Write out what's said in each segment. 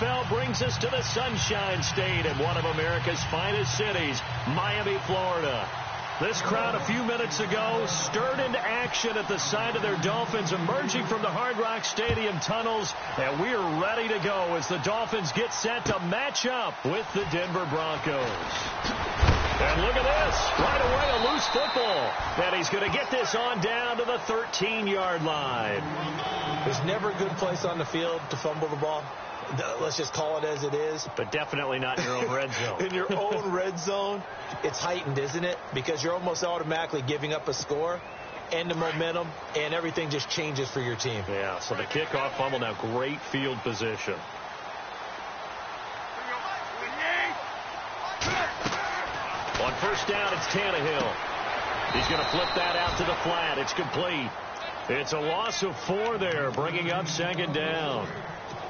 NFL brings us to the Sunshine State in one of America's finest cities, Miami, Florida. This crowd a few minutes ago stirred into action at the side of their Dolphins emerging from the Hard Rock Stadium tunnels, and we are ready to go as the Dolphins get set to match up with the Denver Broncos. And look at this. Right away, a loose football. And he's going to get this on down to the 13-yard line. There's never a good place on the field to fumble the ball. Let's just call it as it is. But definitely not in your own red zone. In your own red zone, it's heightened, isn't it? Because you're almost automatically giving up a score and the momentum, and everything just changes for your team. Yeah, so the kickoff fumble, now great field position. On first down, it's Tannehill. He's going to flip that out to the flat. It's complete. It's a loss of 4 there, bringing up second down.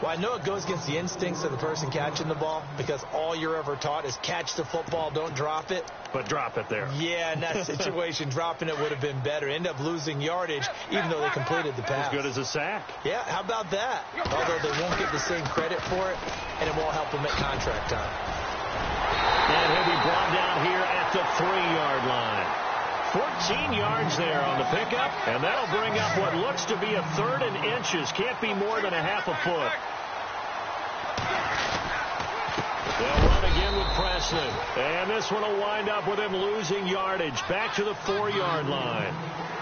Well, I know it goes against the instincts of the person catching the ball because all you're ever taught is catch the football, don't drop it. But drop it there. Yeah, in that situation, dropping it would have been better. End up losing yardage, even though they completed the pass. As good as a sack. Yeah, how about that? Although they won't get the same credit for it, and it won't help them at contract time. And he'll be brought down here at the 3-yard line. 14 yards there on the pickup, and that'll bring up what looks to be a 3rd and inches. Can't be more than a half a foot. They'll run again with Preston. And this one will wind up with him losing yardage. Back to the 4-yard line.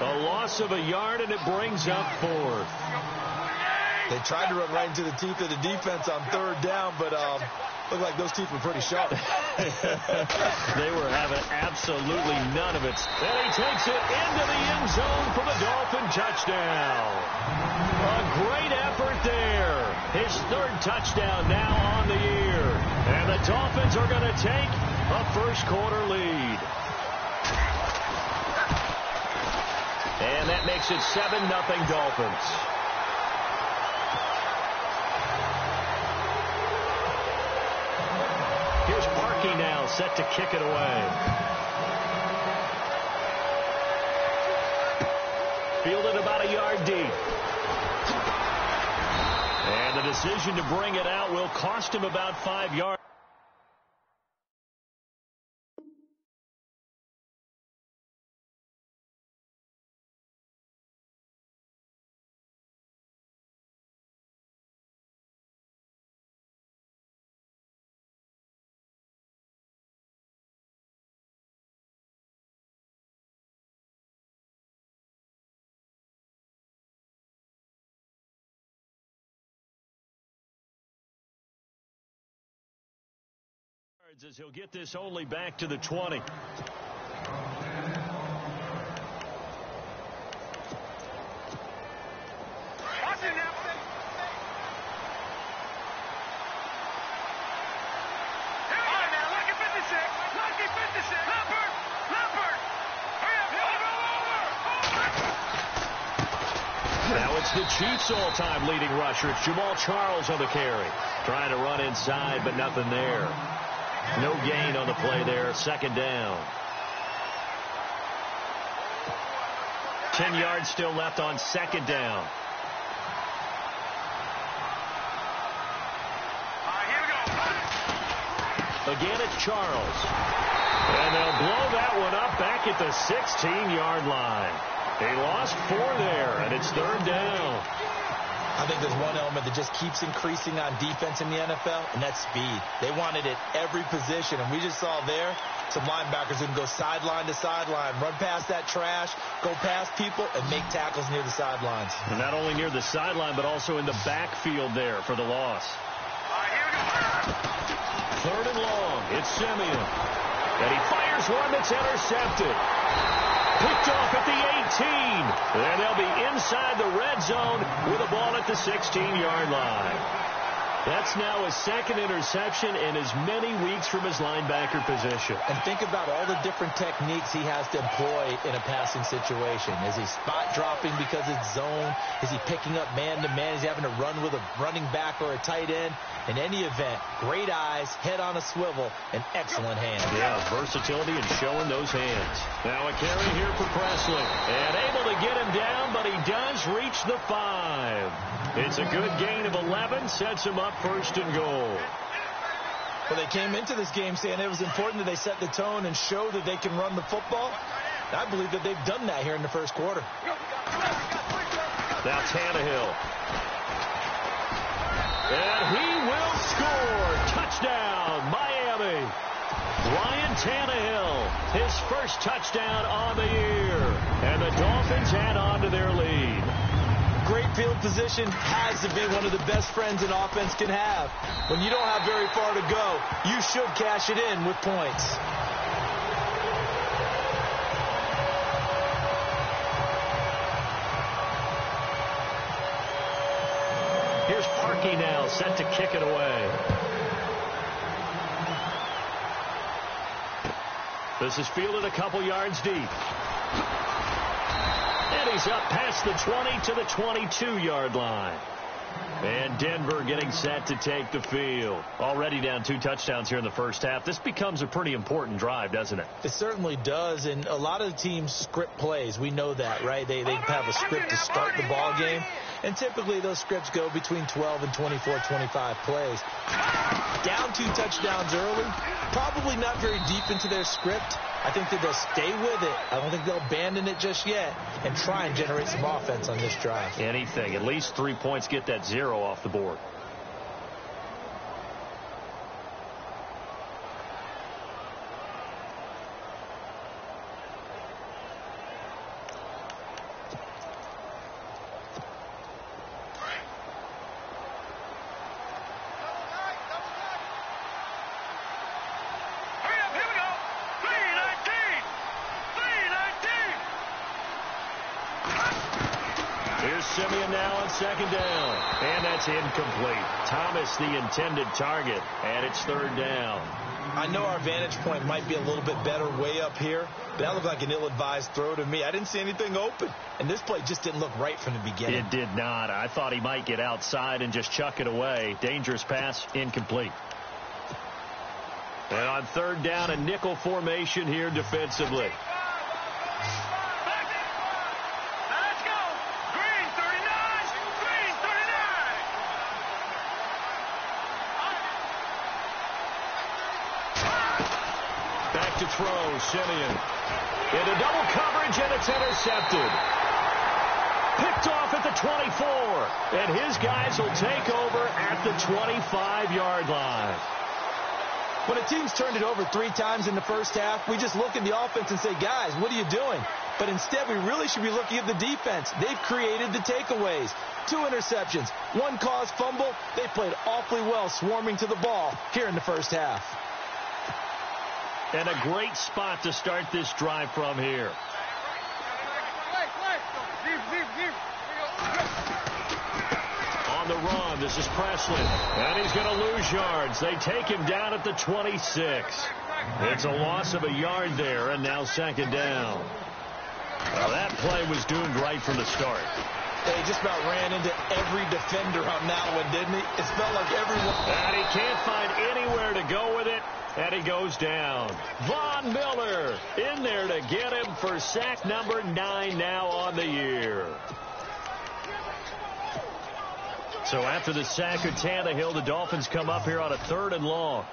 A loss of a yard, and it brings up 4th. They tried to run right into the teeth of the defense on 3rd down, but looked like those teeth were pretty sharp. They were having absolutely none of it. And he takes it into the end zone for the Dolphin touchdown. A great effort there. His 3rd touchdown now on the year. And the Dolphins are going to take a first-quarter lead. And that makes it 7-0 Dolphins. Here's Parkey now, set to kick it away. Fielded about a yard deep. And the decision to bring it out will cost him about 5 yards. As he'll get this only back to the 20. Now it's the Chiefs' all-time leading rusher. It's Jamal Charles on the carry. Trying to run inside, but nothing there. No gain on the play there. 2nd down. 10 yards still left on 2nd down. Again, it's Charles. And they'll blow that one up back at the 16-yard line. He lost 4 there, and it's 3rd down. I think there's one element that just keeps increasing on defense in the NFL, and that's speed. They want it at every position, and we just saw there some linebackers who can go sideline to sideline, run past that trash, go past people, and make tackles near the sidelines. And not only near the sideline, but also in the backfield there for the loss. 3rd and long. It's Simeon. And he fires one that's intercepted. Picked off at the 18. And they'll be inside the red zone with a ball at the 16-yard line. That's now his 2nd interception in as many weeks from his linebacker position. And think about all the different techniques he has to employ in a passing situation. Is he spot dropping because it's zone? Is he picking up man-to-man? Is he having to run with a running back or a tight end? In any event, great eyes, head on a swivel, and excellent hands. Yeah, versatility and showing those hands. Now a carry here for Presley. And able to get him down, but he does reach the 5. It's a good gain of 11, sets him up up 1st and goal. Well, they came into this game saying it was important that they set the tone and show that they can run the football. I believe that they've done that here in the first quarter. Now Tannehill. And he will score. Touchdown, Miami. Ryan Tannehill, his first touchdown on the year. And the Dolphins add on to their lead. Great field position has to be one of the best friends an offense can have. When you don't have very far to go, you should cash it in with points. Here's Parkey now, set to kick it away. This is fielded a couple yards deep. And he's up past the 20 to the 22-yard line. And Denver getting set to take the field. Already down 2 touchdowns here in the first half. This becomes a pretty important drive, doesn't it? It certainly does, and a lot of the teams script plays. We know that, right? They have a script to start the ball game, and typically those scripts go between 12 and 24, 25 plays. Down 2 touchdowns early, probably not very deep into their script. I think that they'll stay with it. I don't think they'll abandon it just yet and try and generate some offense on this drive. Anything. At least 3 points, get that 0 off the board. Simeon now on 2nd down. And that's incomplete. Thomas the intended target. And it's 3rd down. I know our vantage point might be a little bit better way up here, but that looked like an ill-advised throw to me. I didn't see anything open. And this play just didn't look right from the beginning. It did not. I thought he might get outside and just chuck it away. Dangerous pass, incomplete. And on 3rd down, a nickel formation here defensively. To throw, Simeon. Into double coverage, and it's intercepted. Picked off at the 24. And his guys will take over at the 25-yard line. When a team's turned it over 3 times in the first half, we just look at the offense and say, guys, what are you doing? But instead, we really should be looking at the defense. They've created the takeaways. 2 interceptions, 1 caused fumble. They played awfully well swarming to the ball here in the first half. And a great spot to start this drive from here. On the run, this is Presley. And he's going to lose yards. They take him down at the 26. It's a loss of a yard there, and now 2nd down. Well, that play was doomed right from the start. They just about ran into every defender on that one, didn't he? It felt like everyone. And he can't find anywhere to go with it. And he goes down. Von Miller in there to get him for sack number 9 now on the year. So after the sack of Tannehill, the Dolphins come up here on a 3rd and long.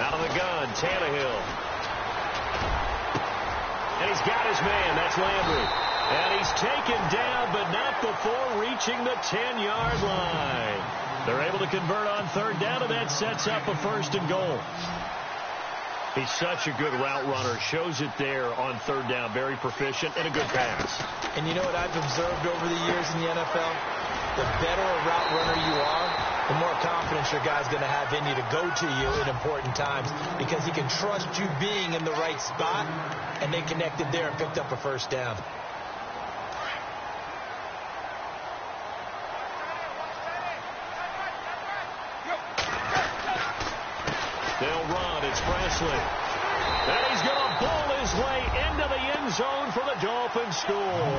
Out of the gun, Tannehill. And he's got his man. That's Landry. And he's taken down, but not before reaching the 10-yard line. They're able to convert on 3rd down, and that sets up a 1st and goal. He's such a good route runner. Shows it there on 3rd down. Very proficient and a good pass. And you know what I've observed over the years in the NFL? The better a route runner you are, the more confidence your guy's going to have in you to go to you in important times, because he can trust you being in the right spot, and they connected there and picked up a 1st down. They'll run. It's Presley. And he's going to bowl his way into the end zone for the Dolphins score.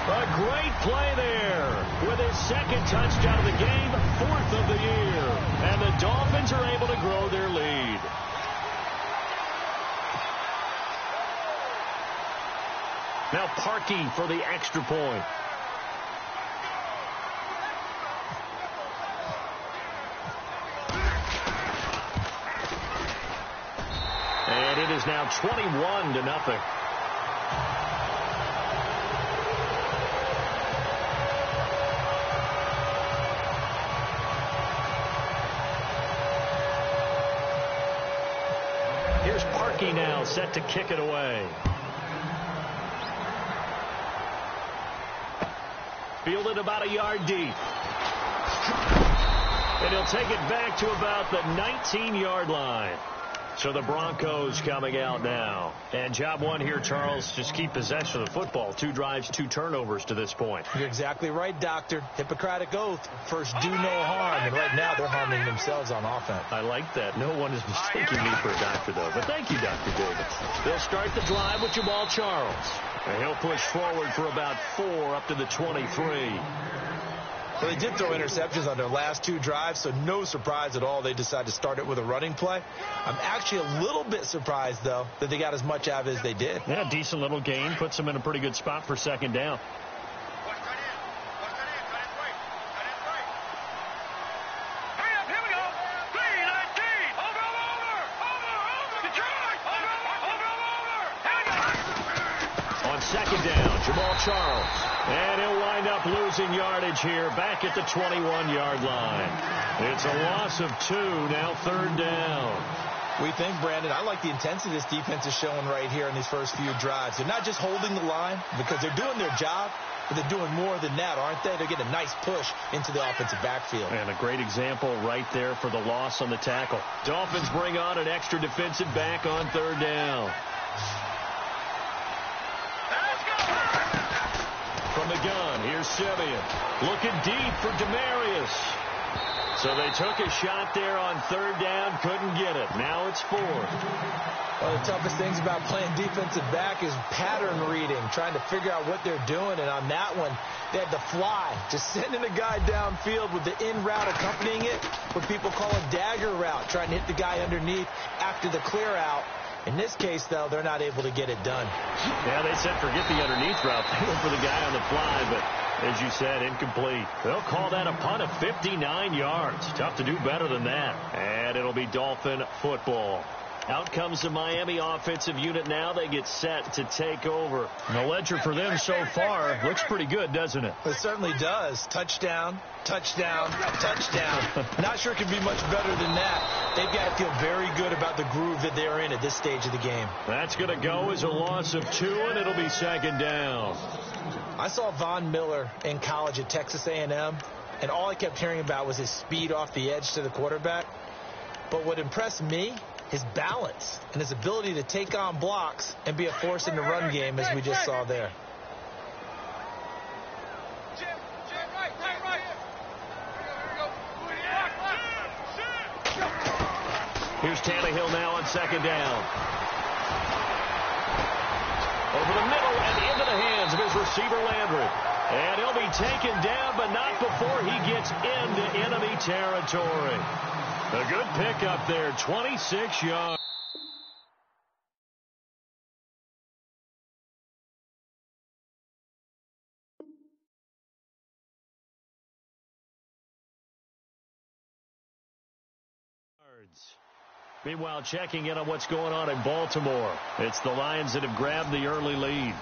A great play there with his 2nd touchdown of the game, 4th of the year. And the Dolphins are able to grow their lead. Now Parkey for the extra point. And it is now 21-0. Here's Parkey now, set to kick it away. Fielded about a yard deep. And he'll take it back to about the 19-yard line. So the Broncos coming out now. And job one here, Charles, just keep possession of the football. 2 drives, 2 turnovers to this point. You're exactly right, Doctor. Hippocratic oath. First, do no harm. And right now, they're harming themselves on offense. I like that. No one is mistaking me for a doctor, though. But thank you, Dr. Davis. They'll start the drive with Jamal Charles. And he'll push forward for about 4 up to the 23. Well, they did throw interceptions on their last 2 drives, so no surprise at all they decided to start it with a running play. I'm actually a little bit surprised, though, that they got as much out of it as they did. Yeah, decent little gain. Puts them in a pretty good spot for second down. On second down, Jamal Charles. And he'll wind up losing yardage here back at the 21-yard line. It's a loss of 2, now 3rd down. We think, Brandon, I like the intensity this defense is showing right here in these first few drives. They're not just holding the line because they're doing their job, but they're doing more than that, aren't they? They're getting a nice push into the offensive backfield. And a great example right there for the loss on the tackle. Dolphins bring on an extra defensive back on 3rd down. From the gun, here's Simeon. Looking deep for Demarius. So they took a shot there on 3rd down, couldn't get it. Now it's 4th. One of the toughest things about playing defensive back is pattern reading, trying to figure out what they're doing. And on that one, they had the fly, just sending a guy downfield with the in route accompanying it, what people call a dagger route, trying to hit the guy underneath after the clear out. In this case, though, they're not able to get it done. Yeah, they said forget the underneath route. They went for the guy on the fly, but as you said, incomplete. They'll call that a punt of 59 yards. Tough to do better than that. And it'll be Dolphin football. Out comes the Miami offensive unit now. They get set to take over. And the ledger for them so far looks pretty good, doesn't it? It certainly does. Touchdown, touchdown, touchdown. Not sure it could be much better than that. They've got to feel very good about the groove that they're in at this stage of the game. That's going to go as a loss of 2, and it'll be 2nd down. I saw Von Miller in college at Texas A&M, and all I kept hearing about was his speed off the edge to the quarterback. But what impressed me, his balance and his ability to take on blocks and be a force in the run game, as we just saw there. Here's Tannehill now on 2nd down. Over the middle and into the hands of his receiver, Landry. And he'll be taken down, but not before he gets into enemy territory. A good pickup there, 26 yards. Meanwhile, checking in on what's going on in Baltimore. It's the Lions that have grabbed the early lead.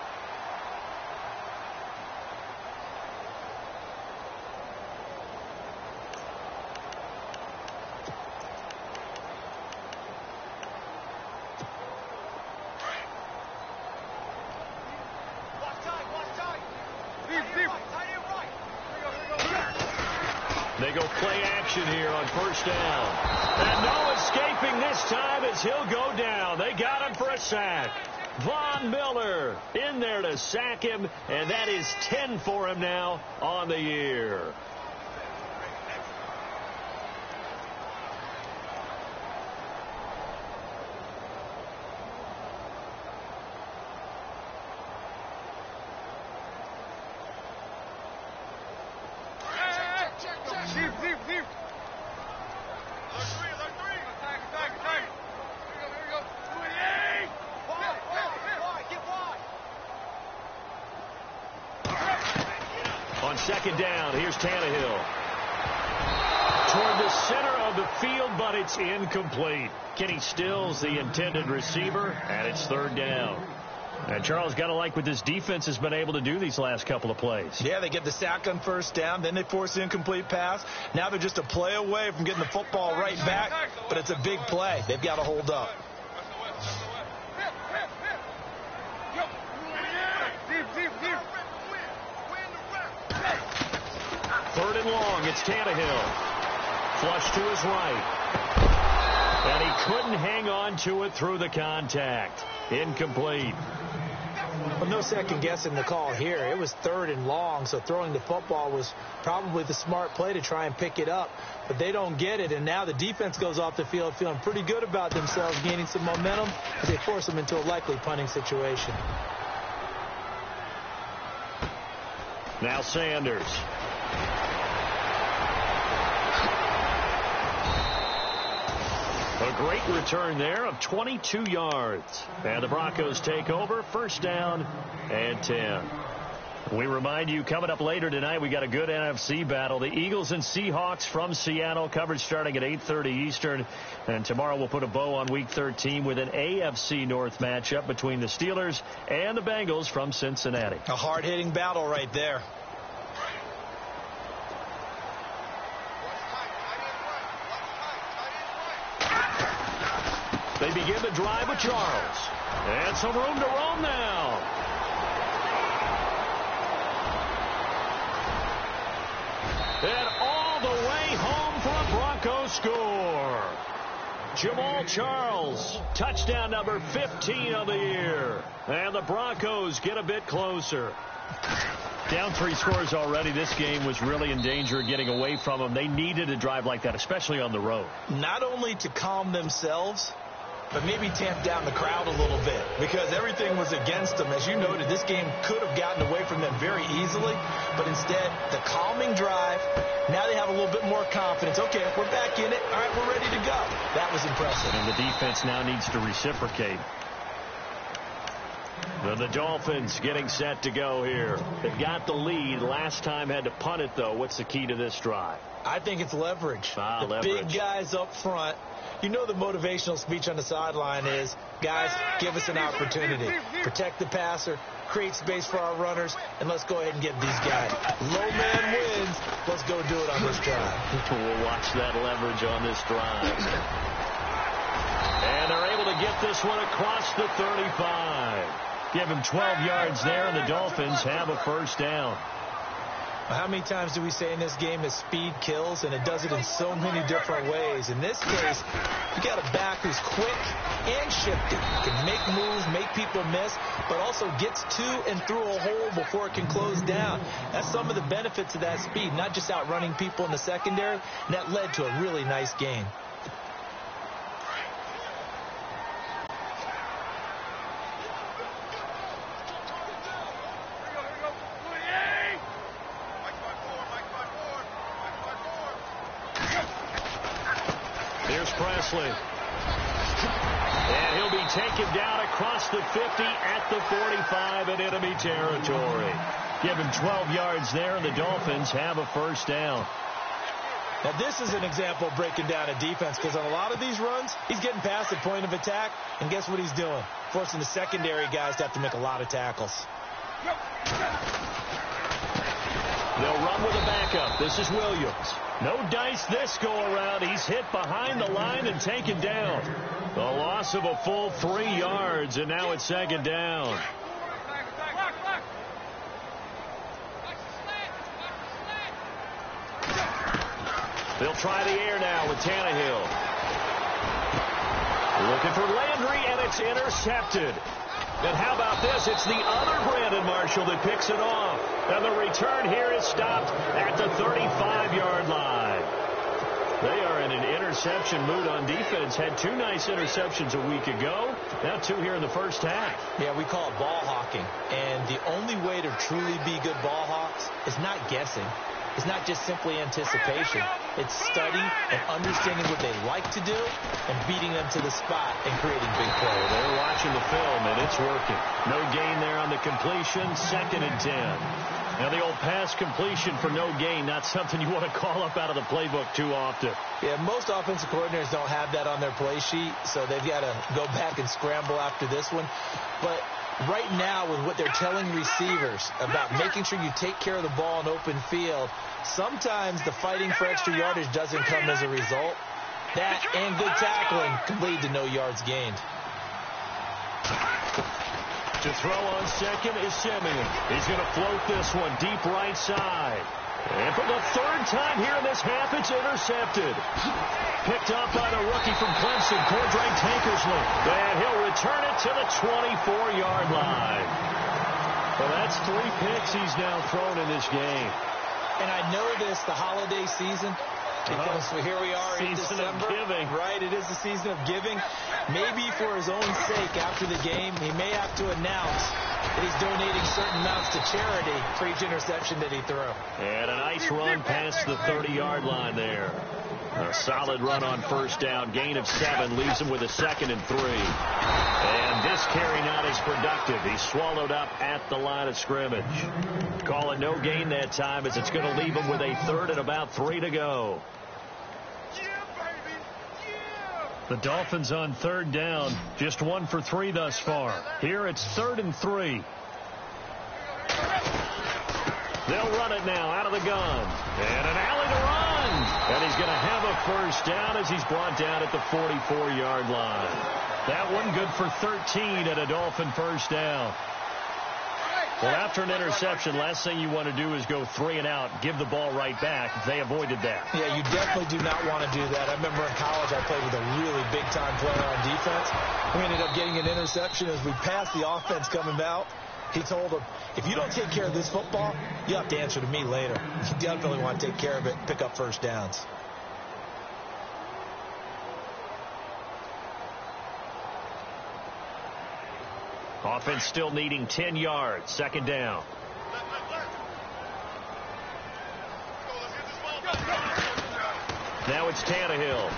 They go play action here on 1st down. And no escaping this time as he'll go down. They got him for a sack. Von Miller in there to sack him, and that is 10 for him now on the year. On second down, here's Tannehill. Toward the center of the field, but it's incomplete. Kenny Stills, the intended receiver, and it's third down. And Charles, got to like what this defense has been able to do these last couple of plays. Yeah, they get the sack on first down, then they force the incomplete pass. Now they're just a play away from getting the football right back, but it's a big play. They've got to hold up. Third and long, it's Tannehill. Flush to his right. And he couldn't hang on to it through the contact. Incomplete. Well, no second guessing the call here. It was third and long, so throwing the football was probably the smart play to try and pick it up. But they don't get it, and now the defense goes off the field feeling pretty good about themselves, gaining some momentum as they force them into a likely punting situation. Now Sanders. A great return there of 22 yards. And the Broncos take over, first down and 10. We remind you, coming up later tonight, we got a good NFC battle. The Eagles and Seahawks from Seattle, coverage starting at 8:30 Eastern. And tomorrow we'll put a bow on Week 13 with an AFC North matchup between the Steelers and the Bengals from Cincinnati. A hard-hitting battle right there. They begin the drive with Charles. And some room to roam now. And all the way home for a Broncos score. Jamal Charles, touchdown number 15 of the year. And the Broncos get a bit closer. Down 3 scores already. This game was really in danger of getting away from them. They needed a drive like that, especially on the road. Not only to calm themselves, but maybe tamp down the crowd a little bit, because everything was against them. As you noted, this game could have gotten away from them very easily, but instead, the calming drive, now they have a little bit more confidence. Okay, we're back in it. All right, we're ready to go. That was impressive. And the defense now needs to reciprocate. The Dolphins getting set to go here. They've got the lead. Last time had to punt it, though. What's the key to this drive? I think it's leverage. Leverage. Big guys up front. You know the motivational speech on the sideline is, guys, give us an opportunity. Protect the passer, create space for our runners, and let's go ahead and get these guys. Low man wins. Let's go do it on this drive. We'll watch that leverage on this drive. And they're able to get this one across the 35. Give him 12 yards there, and the Dolphins have a first down. How many times do we say in this game that speed kills, and it does it in so many different ways? In this case, you got a back who's quick and shifty. Can make moves, make people miss, but also gets to and through a hole before it can close down. That's some of the benefits of that speed, not just outrunning people in the secondary, and that led to a really nice game. Presley. And he'll be taken down across the 50 at the 45 in enemy territory. Give him 12 yards there, and the Dolphins have a first down. Now, this is an example of breaking down a defense, because on a lot of these runs, he's getting past the point of attack, and guess what he's doing? Forcing the secondary guys to have to make a lot of tackles. They'll run with a backup. This is Williams. No dice this go-around. He's hit behind the line and taken down. The loss of a full 3 yards, and now it's second down. They'll try the air now with Tannehill. Looking for Landry, and it's intercepted. And how about this? It's the other Brandon Marshall that picks it off. And the return here is stopped at the 35-yard line. They are in an interception mood on defense. Had 2 nice interceptions a week ago. Now 2 here in the first half. Yeah, we call it ball hawking. And the only way to truly be good ball hawks is not guessing. It's not just simply anticipation. It's study and understanding what they like to do and beating them to the spot and creating big plays. They're watching the film, and it's working. No gain there on the completion. 2nd and 10. Now, the old pass completion for no gain, not something you want to call up out of the playbook too often. Yeah, most offensive coordinators don't have that on their play sheet, so they've got to go back and scramble after this one. But right now, with what they're telling receivers about making sure you take care of the ball in open field, sometimes the fighting for extra yardage doesn't come as a result. That and good tackling can lead to no yards gained. To throw on second is Simeon. He's going to float this one deep right side. And for the third time here in this half, it's intercepted. Picked up by the rookie from Clemson, Cordray Tankersley. And he'll return it to the 24-yard line. Well, that's 3 picks he's now thrown in this game. And I know this, the holiday season, because here we are in December. Giving. Right, it is the season of giving. Maybe for his own sake after the game, he may have to announce that he's donating certain amounts to charity for each interception that he threw. And a nice run past the 30-yard line there. A solid run on first down. Gain of 7 leaves him with a 2nd and 3. And this carry not as productive. He's swallowed up at the line of scrimmage. Call it no gain that time, as it's going to leave him with a 3rd and about 3 to go. The Dolphins on 3rd down, just 1 for 3 thus far. Here it's 3rd and 3. They'll run it now out of the gun. And an alley to run. And he's going to have a first down as he's brought down at the 44-yard line. That one good for 13 at a Dolphin first down. Well, after an interception, last thing you want to do is go 3 and out, give the ball right back. They avoided that. Yeah, you definitely do not want to do that. I remember in college I played with a really big-time player on defense. We ended up getting an interception as we passed the offense coming out. He told him, if you don't take care of this football, you have to answer to me later. You definitely want to take care of it, pick up first downs. Offense still needing 10 yards. 2nd down. Now it's Tannehill.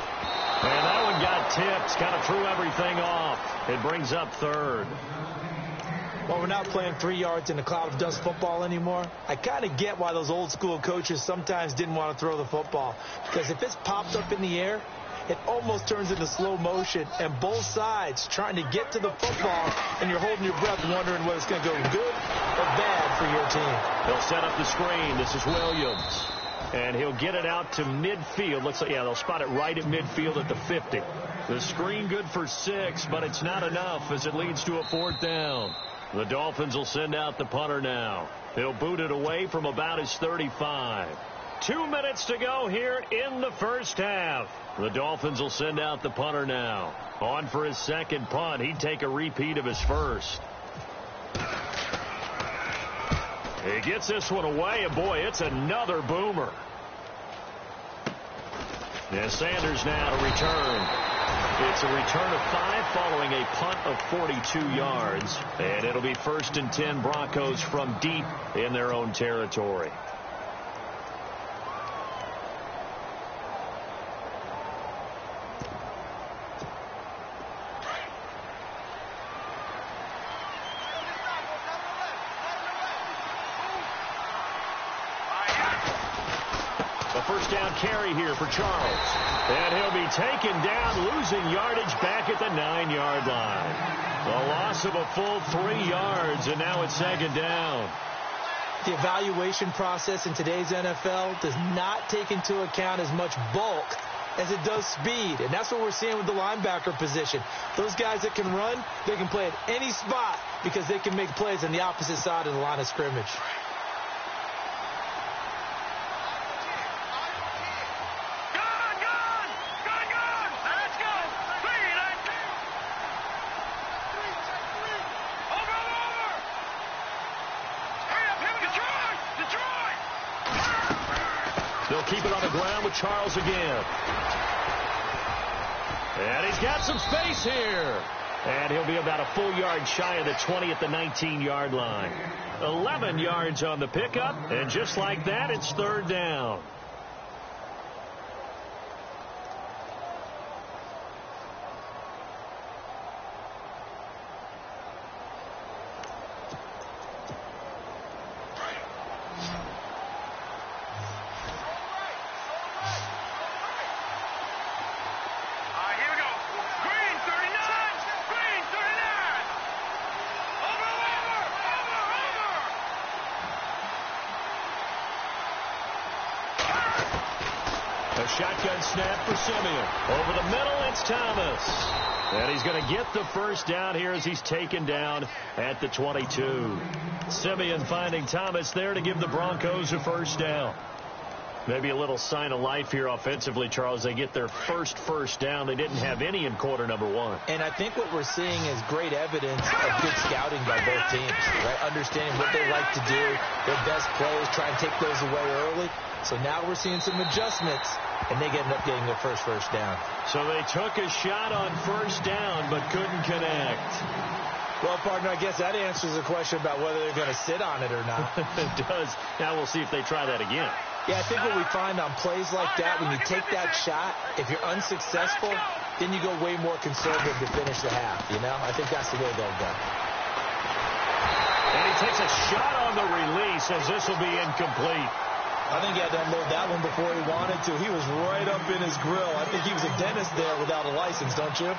And that one got tipped. Kind of threw everything off. It brings up 3rd. Well, we're not playing 3 yards in a cloud of dust football anymore. I kind of get why those old school coaches sometimes didn't want to throw the football. Because if it's popped up in the air, it almost turns into slow motion, and both sides trying to get to the football, and you're holding your breath wondering whether it's going to go good or bad for your team. They'll set up the screen. This is Williams. And he'll get it out to midfield. Looks like, yeah, they'll spot it right at midfield at the 50. The screen good for 6, but it's not enough as it leads to a 4th down. The Dolphins will send out the punter now. He'll boot it away from about his 35. 2 minutes to go here in the first half. The Dolphins will send out the punter now. On for his 2nd punt. He'd take a repeat of his first. He gets this one away, and boy, it's another boomer. And Sanders now to return. It's a return of 5 following a punt of 42 yards. And it'll be 1st and 10 Broncos from deep in their own territory. First down carry here for Charles. And he'll be taken down, losing yardage back at the 9-yard line. A loss of a full 3 yards, and now it's 2nd down. The evaluation process in today's NFL does not take into account as much bulk as it does speed. And that's what we're seeing with the linebacker position. Those guys that can run, they can play at any spot because they can make plays on the opposite side of the line of scrimmage. They'll keep it on the ground with Charles again. And he's got some space here. And he'll be about a full yard shy of the 20 at the 19-yard line. 11 yards on the pickup. And just like that, it's 3rd down. A shotgun snap for Simeon. Over the middle, it's Thomas. And he's going to get the first down here as he's taken down at the 22. Simeon finding Thomas there to give the Broncos a first down. Maybe a little sign of life here offensively, Charles. They get their first down. They didn't have any in quarter number one. And I think what we're seeing is great evidence of good scouting by both teams, right? Understanding what they like to do, their best plays, try and take those away early. So now we're seeing some adjustments, and they end up getting their first down. So they took a shot on first down but couldn't connect. Well, partner, I guess that answers the question about whether they're going to sit on it or not. It does. Now we'll see if they try that again. Yeah, I think what we find on plays like that, when you take that shot, if you're unsuccessful, then you go way more conservative to finish the half, you know? I think that's the way they'll go. And he takes a shot on the release as this will be incomplete. I think he had to unload that one before he wanted to. He was right up in his grill. I think he was a dentist there without a license, don't you?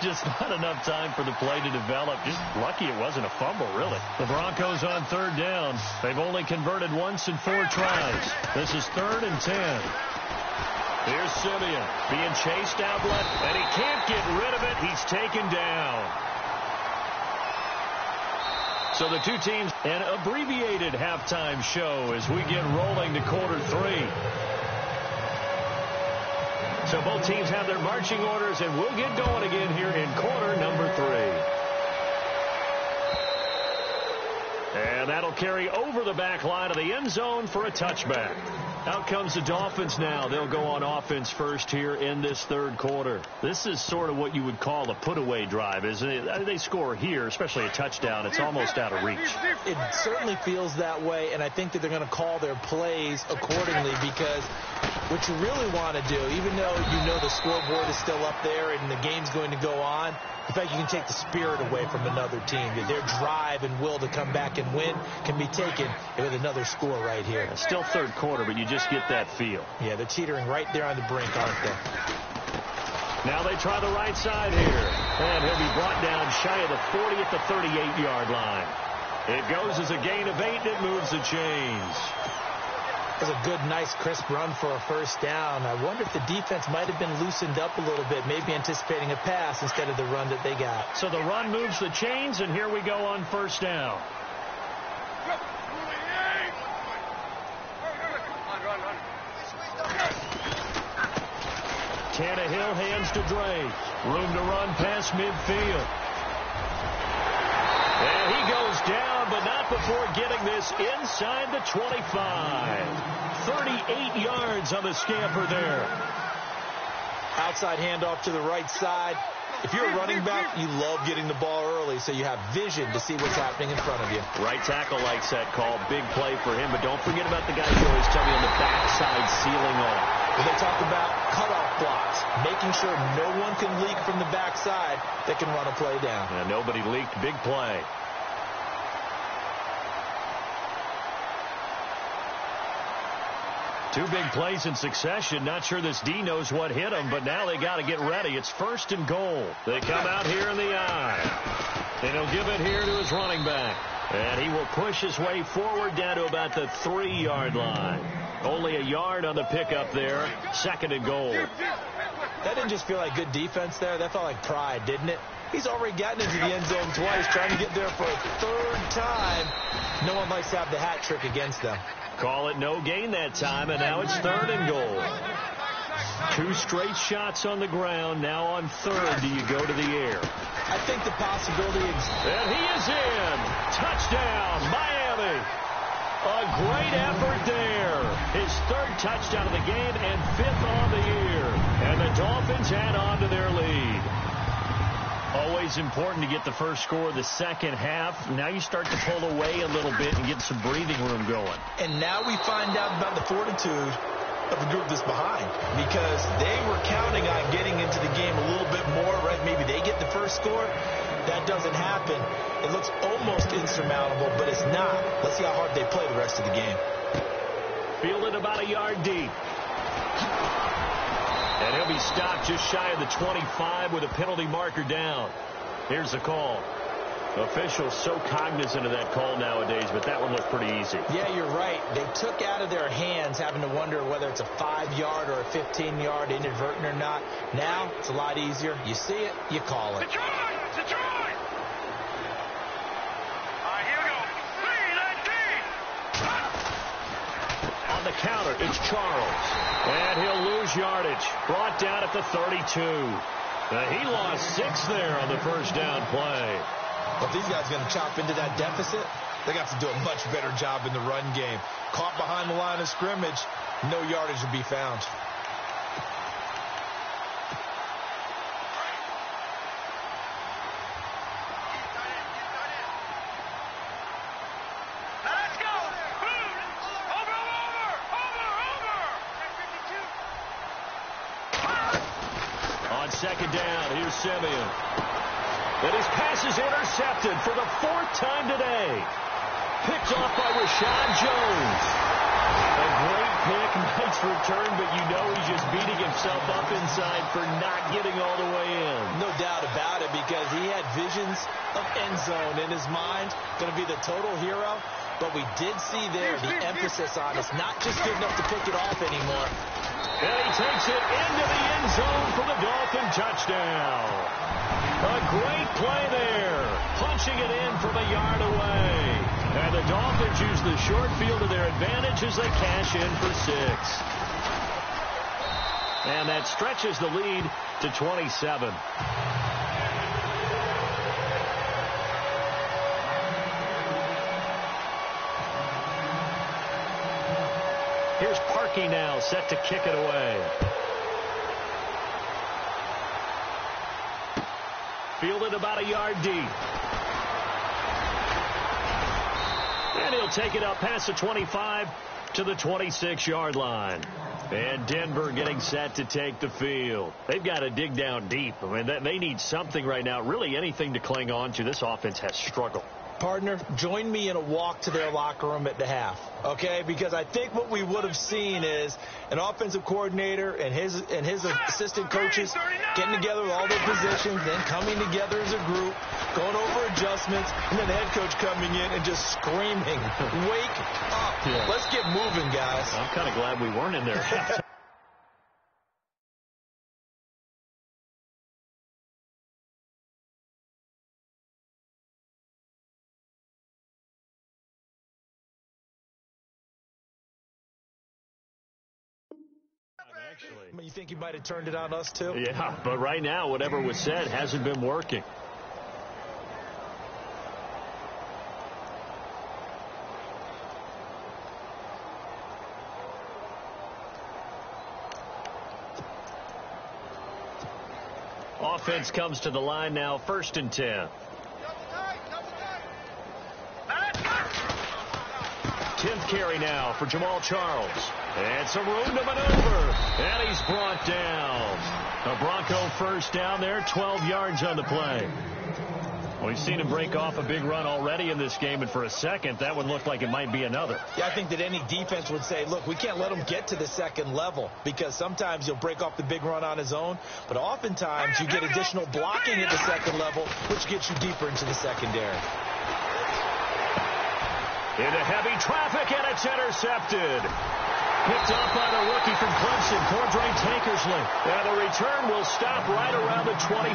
Just not enough time for the play to develop. Just lucky it wasn't a fumble, really. The Broncos on third down. They've only converted once in 4 tries. This is 3rd and 10. Here's Simeon being chased out left, and he can't get rid of it. He's taken down. So the two teams, an abbreviated halftime show as we get rolling to quarter 3. So both teams have their marching orders, and we'll get going again here in quarter number 3. And that'll carry over the back line of the end zone for a touchback. Out comes the Dolphins now. They'll go on offense first here in this third quarter. This is sort of what you would call a put-away drive, isn't it? They score here, especially a touchdown. It's almost out of reach. It certainly feels that way, and I think that they're going to call their plays accordingly, because what you really want to do, even though you know the scoreboard is still up there and the game's going to go on, in fact, you can take the spirit away from another team. Their drive and will to come back and win can be taken with another score right here. Still third quarter, but you just get that feel. Yeah, they're teetering right there on the brink, aren't they? Now they try the right side here. And he'll be brought down shy of the 40 at the 38-yard line. It goes as a gain of 8, and it moves the chains. It was a good, nice, crisp run for a first down. I wonder if the defense might have been loosened up a little bit, maybe anticipating a pass instead of the run that they got. So the run moves the chains, and here we go on first down. Tannehill hands to Drake. Room to run past midfield. And he goes down, but not before getting this inside the 25. 38 yards on the scamper there. Outside handoff to the right side. If you're a running back, you love getting the ball early, so you have vision to see what's happening in front of you. Right tackle likes that call. Big play for him, but don't forget about the guys who always tell me on the backside sealing off. When they talk about cutoff blocks, making sure no one can leak from the backside that can run a play down. And nobody leaked. Big play. Two big plays in succession. Not sure this D knows what hit him, but now they got to get ready. It's 1st and goal. They come out here in the I. And he'll give it here to his running back. And he will push his way forward down to about the 3-yard line. Only a yard on the pickup there. 2nd and goal. That didn't just feel like good defense there. That felt like pride, didn't it? He's already gotten into the end zone twice, trying to get there for a 3rd time. No one likes to have the hat trick against them. Call it no gain that time, and now it's 3rd and goal. 2 straight shots on the ground. Now on 3rd, do you go to the air? I think the possibility exists. And he is in. Touchdown, Miami. A great effort there. His 3rd touchdown of the game and 5th on the year. And the Dolphins add on to their lead. Always important to get the first score of the second half. Now you start to pull away a little bit and get some breathing room going. And now we find out about the fortitude of the group that's behind, because they were counting on getting into the game a little bit more, right? Maybe they get the first score. That doesn't happen. It looks almost insurmountable, but it's not. Let's see how hard they play the rest of the game. Fielded about a yard deep. And he'll be stopped just shy of the 25 with a penalty marker down. Here's the call. Officials so cognizant of that call nowadays, but that one looked pretty easy. Yeah, you're right. They took out of their hands having to wonder whether it's a 5-yard or a 15-yard inadvertent or not. Now, it's a lot easier. You see it, you call it. Detroit! All right, here we go. On the counter, it's Charles. And he'll lose yardage. Brought down at the 32. He lost 6 there on the first down play. If these guys are going to chop into that deficit, they got to do a much better job in the run game. Caught behind the line of scrimmage, no yardage to be found. Let's go. Over. On second down, here's Simeon. And his pass is intercepted for the 4th time today. Picked off by Rashad Jones. A great pick, nice return, but you know he's just beating himself up inside for not getting all the way in. No doubt about it, because he had visions of end zone in his mind. Going to be the total hero. But we did see there the emphasis on it's not just good enough to pick it off anymore. And he takes it into the end zone for the Dolphin touchdown. A great play there. Punching it in from a yard away. And the Dolphins use the short field to their advantage as they cash in for 6. And that stretches the lead to 27. Here's Parkey now, set to kick it away. Fielded about a yard deep. And he'll take it up past the 25 to the 26-yard line. And Denver getting set to take the field. They've got to dig down deep. I mean, they need something right now, really anything to cling on to. This offense has struggled. Partner, join me in a walk to their locker room at the half, okay? Because I think what we would have seen is an offensive coordinator and his assistant coaches getting together with all their positions, then coming together as a group, going over adjustments, and then the head coach coming in and just screaming, "Wake up! Yeah. Let's get moving, guys." I'm kind of glad we weren't in there. Actually, you think he might have turned it on us too? Yeah, but right now, whatever was said hasn't been working. Offense comes to the line now, 1st and 10. 10th carry now for Jamal Charles. And some room to maneuver. And he's brought down. A Bronco first down there, 12 yards on the play. We've seen him break off a big run already in this game, and for a second, that one looked like it might be another. Yeah, I think that any defense would say, look, we can't let him get to the second level, because sometimes he'll break off the big run on his own, but oftentimes you get additional blocking at the second level, which gets you deeper into the secondary. Into heavy traffic, and it's intercepted. Picked off by the rookie from Clemson, Cordray Tankersley. And the return will stop right around the 25.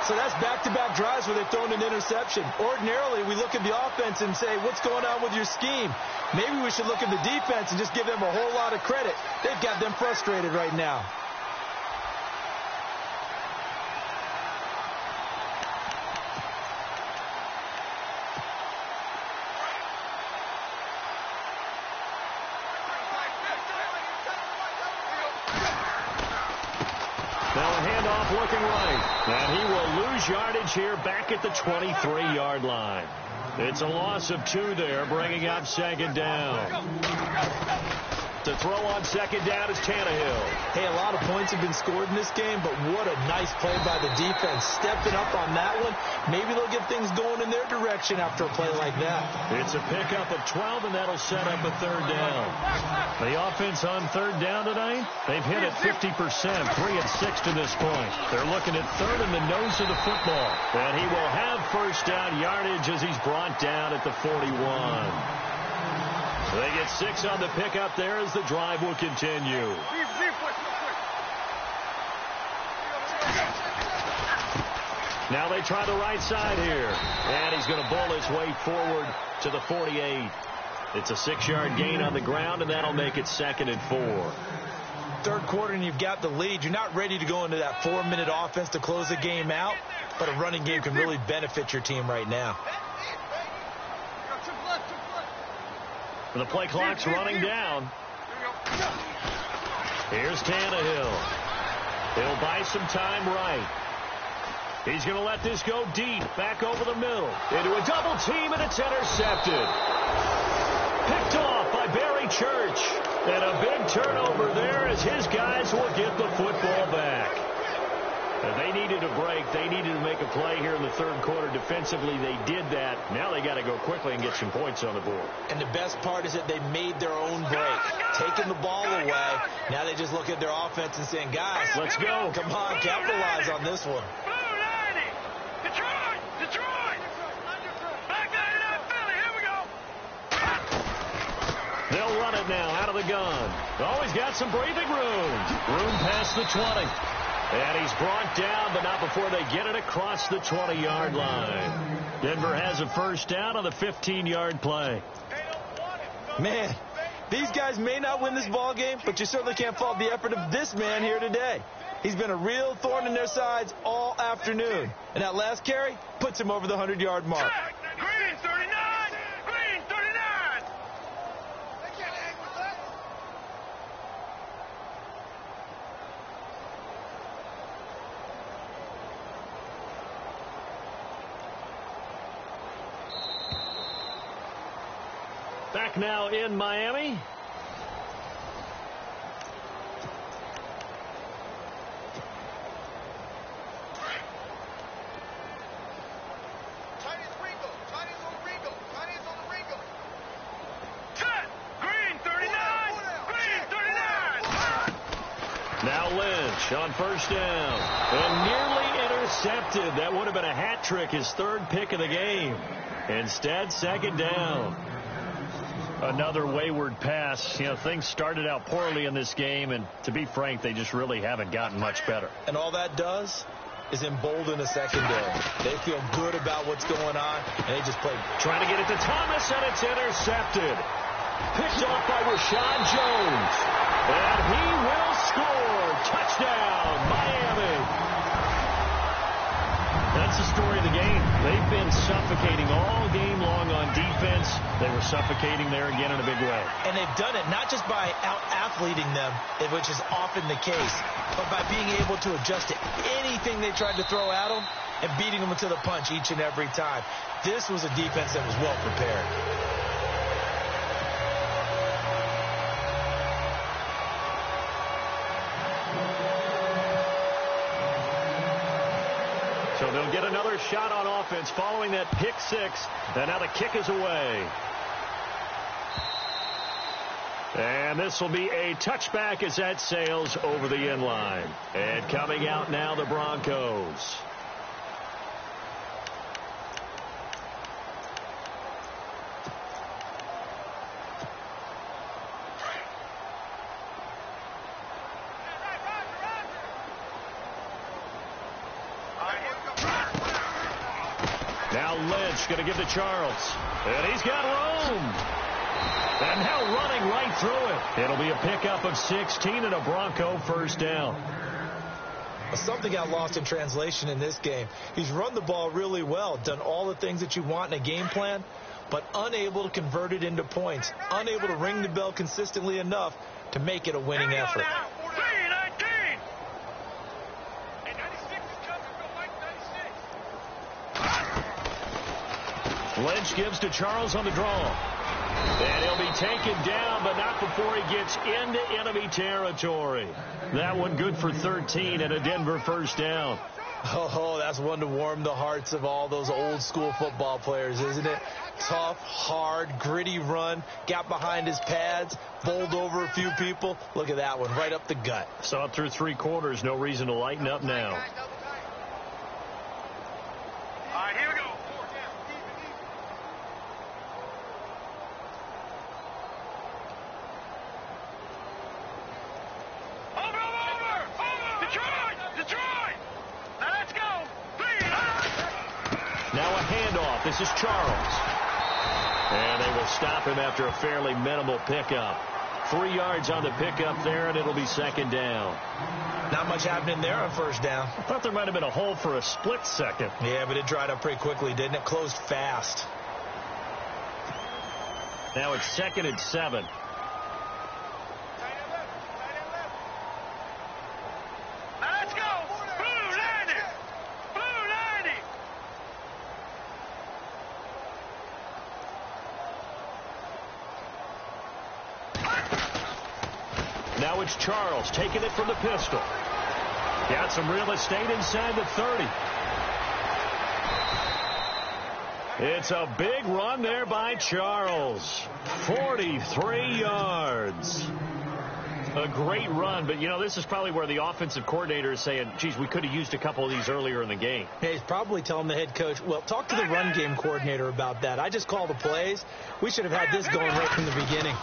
So that's back-to-back drives where they've thrown an interception. Ordinarily, we look at the offense and say, what's going on with your scheme? Maybe we should look at the defense and just give them a whole lot of credit. They've got them frustrated right now. Now a handoff looking right. And he will lose yardage here back at the 23-yard line. It's a loss of 2 there, bringing up 2nd down. To throw on second down is Tannehill. Hey, a lot of points have been scored in this game, but what a nice play by the defense. Stepping up on that one. Maybe they'll get things going in their direction after a play like that. It's a pickup of 12, and that'll set up a third down. The offense on third down tonight, they've hit it 50%, 3 of 6 to this point. They're looking at third in the nose of the football. And he will have first down yardage as he's brought down at the 41. They get 6 on the pickup there as the drive will continue. Now they try the right side here. And he's going to bull his way forward to the 48. It's a 6-yard gain on the ground, and that'll make it 2nd and 4. Third quarter, and you've got the lead. You're not ready to go into that 4-minute offense to close the game out, but a running game can really benefit your team right now. The play clock's running down. Here's Tannehill. He'll buy some time right. He's going to let this go deep, back over the middle, into a double team, and it's intercepted. Picked off by Barry Church. And a big turnover there as his guys will get the football back. They needed a break. They needed to make a play here in the third quarter. Defensively, they did that. Now they got to go quickly and get some points on the board. And the best part is that they made their own break, taking the ball away. Now they just look at their offense and saying, guys, let's go. Come on, capitalize on this one. Detroit! Back 99 Philly, here we go! They'll run it now out of the gun. Oh, he's got some breathing room. Room past the 20. And he's brought down, but not before they get it across the 20-yard line. Denver has a first down on the 15-yard play. Man, these guys may not win this ball game, but you certainly can't fault the effort of this man here today. He's been a real thorn in their sides all afternoon. And that last carry puts him over the 100-yard mark. Green 39! Green 39! Back now in Miami. Now Lynch on first down. And nearly intercepted. That would have been a hat trick, his third pick of the game. Instead, second down. Another wayward pass. You know, things started out poorly in this game, and to be frank, they just really haven't gotten much better. And all that does is embolden a secondary. They feel good about what's going on, and they just play. Trying to get it to Thomas, and it's intercepted. Picked off by Rashawn Jones. And he will score. Touchdown, Miami. That's the story of the game. They've been suffocating all game long on defense. They were suffocating there again in a big way. And they've done it not just by out-athleting them, which is often the case, but by being able to adjust to anything they tried to throw at them and beating them to the punch each and every time. This was a defense that was well prepared. So they'll get another shot on offense following that pick six. And now the kick is away. And this will be a touchback as that sails over the end line. And coming out now, the Broncos. Now Lynch going to give to Charles. And he's got room. And now running right through it. It'll be a pickup of 16 and a Bronco first down. Something got lost in translation in this game. He's run the ball really well, done all the things that you want in a game plan, but unable to convert it into points, unable to ring the bell consistently enough to make it a winning effort. Lynch gives to Charles on the draw. And he'll be taken down, but not before he gets into enemy territory. That one good for 13 and a Denver first down. Oh, that's one to warm the hearts of all those old school football players, isn't it? Tough, hard, gritty run, got behind his pads, bowled over a few people. Look at that one, right up the gut. Saw it through 3 quarters, no reason to lighten up now. All right, here we go. Over! Detroit! Now let's go. Please. Now a handoff. This is Charles. And they will stop him after a fairly minimal pickup. 3 yards on the pickup there, and it'll be second down. Not much happening there on first down. I thought there might have been a hole for a split second. Yeah, but it dried up pretty quickly, didn't it? Closed fast. Now it's 2nd and 7. Now let's go. Blue 90. Now it's Charles taking it from the pistol. Got some real estate inside the 30. It's a big run there by Charles. 43 yards. A great run, but, you know, this is probably where the offensive coordinator is saying, geez, we could have used a couple of these earlier in the game. Yeah, he's probably telling the head coach, well, talk to the run game coordinator about that. I just call the plays. We should have had this going right from the beginning.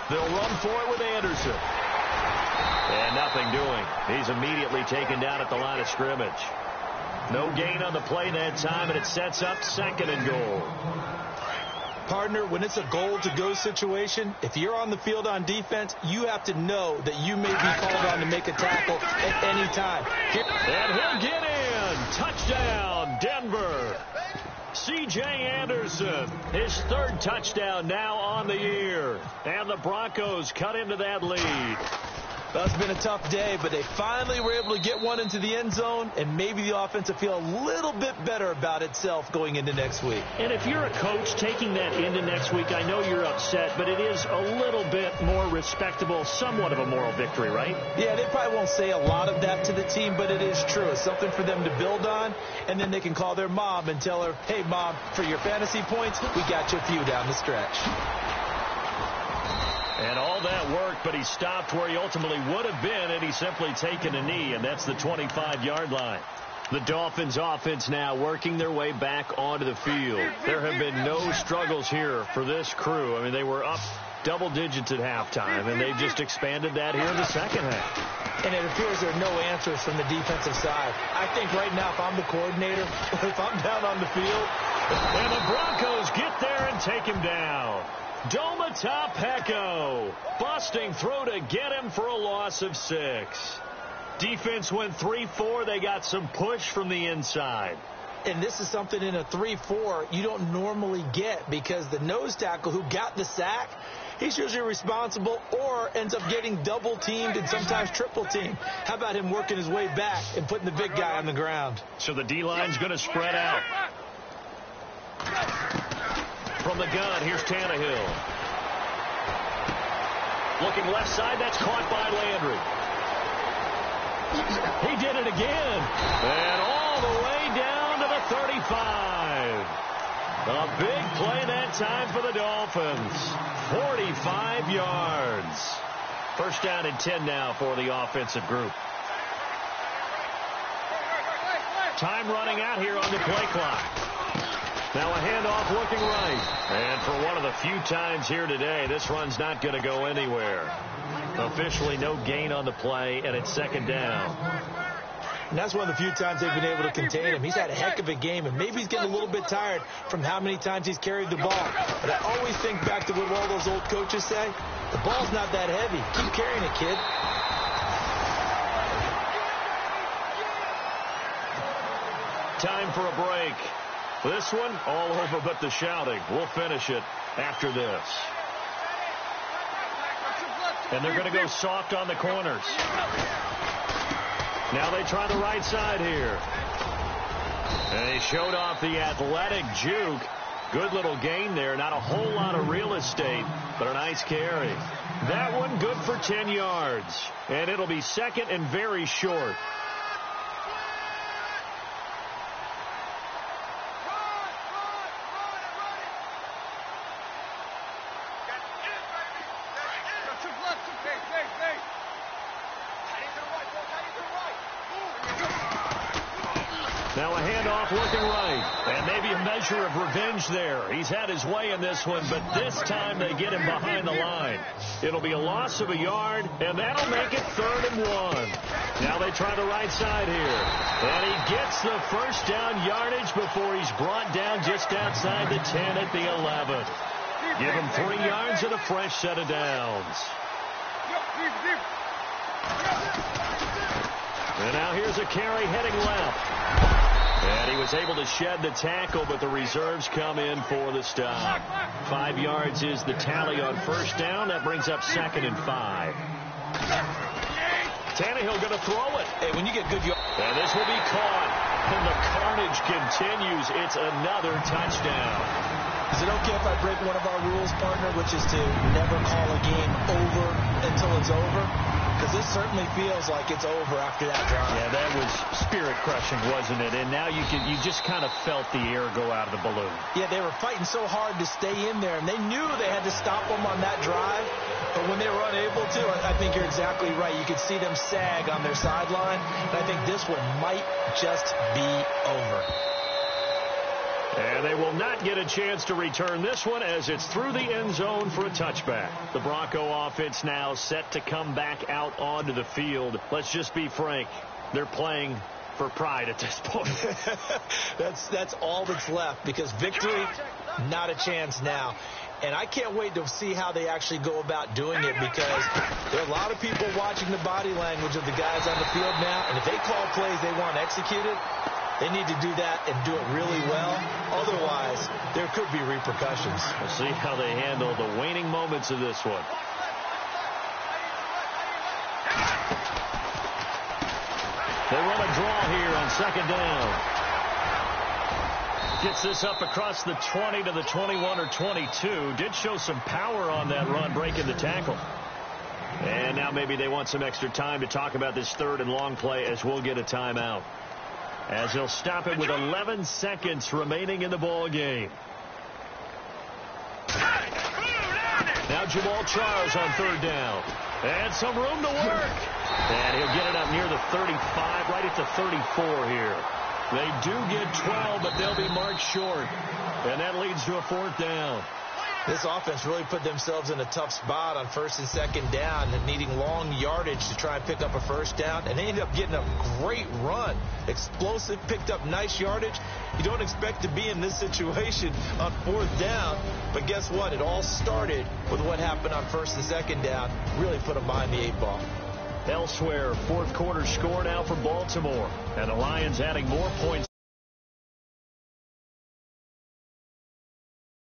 They'll run for it with Anderson. And nothing doing. He's immediately taken down at the line of scrimmage. No gain on the play that time, and it sets up 2nd and goal. Partner, when it's a goal-to-go situation, if you're on the field on defense, you have to know that you may be called on to make a tackle at any time. And he'll get in. Touchdown, Denver. C.J. Anderson, his 3rd touchdown now on the year. And the Broncos cut into that lead. Well, it's been a tough day, but they finally were able to get one into the end zone, and maybe the offense will feel a little bit better about itself going into next week. And if you're a coach taking that into next week, I know you're upset, but it is a little bit more respectable, somewhat of a moral victory, right? Yeah, they probably won't say a lot of that to the team, but it is true. It's something for them to build on, and then they can call their mom and tell her, hey, Mom, for your fantasy points, we got you a few down the stretch. And all that worked, but he stopped where he ultimately would have been, and he's simply taken a knee, and that's the 25-yard line. The Dolphins offense now working their way back onto the field. There have been no struggles here for this crew. I mean, they were up double digits at halftime, and they've just expanded that here in the second half. And it appears there are no answers from the defensive side. I think right now, if I'm the coordinator, if I'm down on the field. And the Broncos get there and take him down. Domata Peko busting through to get him for a loss of 6. Defense went 3-4. They got some push from the inside. And this is something in a 3-4 you don't normally get, because the nose tackle who got the sack, he's usually responsible or ends up getting double teamed and sometimes triple teamed. How about him working his way back and putting the big guy on the ground? So the D-line's going to spread out. From the gun, here's Tannehill. Looking left side, that's caught by Landry. He did it again. And all the way down to the 35. A big play that time for the Dolphins. 45 yards. First down and 10 now for the offensive group. Time running out here on the play clock. Now a handoff looking right. And for one of the few times here today, this run's not going to go anywhere. Officially no gain on the play, and it's second down. And that's one of the few times they've been able to contain him. He's had a heck of a game, and maybe he's getting a little bit tired from how many times he's carried the ball. But I always think back to what all those old coaches say. The ball's not that heavy. Keep carrying it, kid. Time for a break. This one, all over but the shouting. We'll finish it after this. And they're going to go soft on the corners. Now they try the right side here. And he showed off the athletic juke. Good little gain there. Not a whole lot of real estate, but a nice carry. That one good for 10 yards. And it'll be second and very short. Now a handoff looking right. And maybe a measure of revenge there. He's had his way in this one, but this time they get him behind the line. It'll be a loss of a yard, and that'll make it 3rd and 1. Now they try the right side here. And he gets the first down yardage before he's brought down just outside the 10 at the 11. Give him 3 yards and a fresh set of downs. And now here's a carry heading left. And he was able to shed the tackle, but the reserves come in for the stop. 5 yards is the tally on first down. That brings up 2nd and 5. Tannehill going to throw it. Hey, when you get good... And this will be caught. And the carnage continues. It's another touchdown. Is it okay if I break one of our rules, partner, which is to never call a game over until it's over? Because this certainly feels like it's over after that drive. Yeah, that was spirit-crushing, wasn't it? And now you just kind of felt the air go out of the balloon. Yeah, they were fighting so hard to stay in there, and they knew they had to stop them on that drive. But when they were unable to, I think you're exactly right. You could see them sag on their sideline, and I think this one might just be over. And they will not get a chance to return this one as it's through the end zone for a touchback. The Bronco offense now set to come back out onto the field. Let's just be frank. They're playing for pride at this point. That's all that's left, because victory, not a chance now. And I can't wait to see how they actually go about doing it, because there are a lot of people watching the body language of the guys on the field now. And if they call plays they want executed, they need to do that and do it really well. Otherwise, there could be repercussions. We'll see how they handle the waning moments of this one. They run a draw here on 2nd down. Gets this up across the 20 to the 21 or 22. Did show some power on that run, breaking the tackle. And now maybe they want some extra time to talk about this 3rd and long play, as we'll get a timeout. As he'll stop it with 11 seconds remaining in the ball game. Now Jamal Charles on 3rd down. And some room to work. And he'll get it up near the 35, right at the 34 here. They do get 12, but they'll be marked short. And that leads to a 4th down. This offense really put themselves in a tough spot on 1st and 2nd down, and needing long yardage to try and pick up a 1st down. And they ended up getting a great run. Explosive, picked up nice yardage. You don't expect to be in this situation on 4th down. But guess what? It all started with what happened on 1st and 2nd down. Really put them behind the 8 ball. Elsewhere, 4th quarter score now for Baltimore. And the Lions adding more points.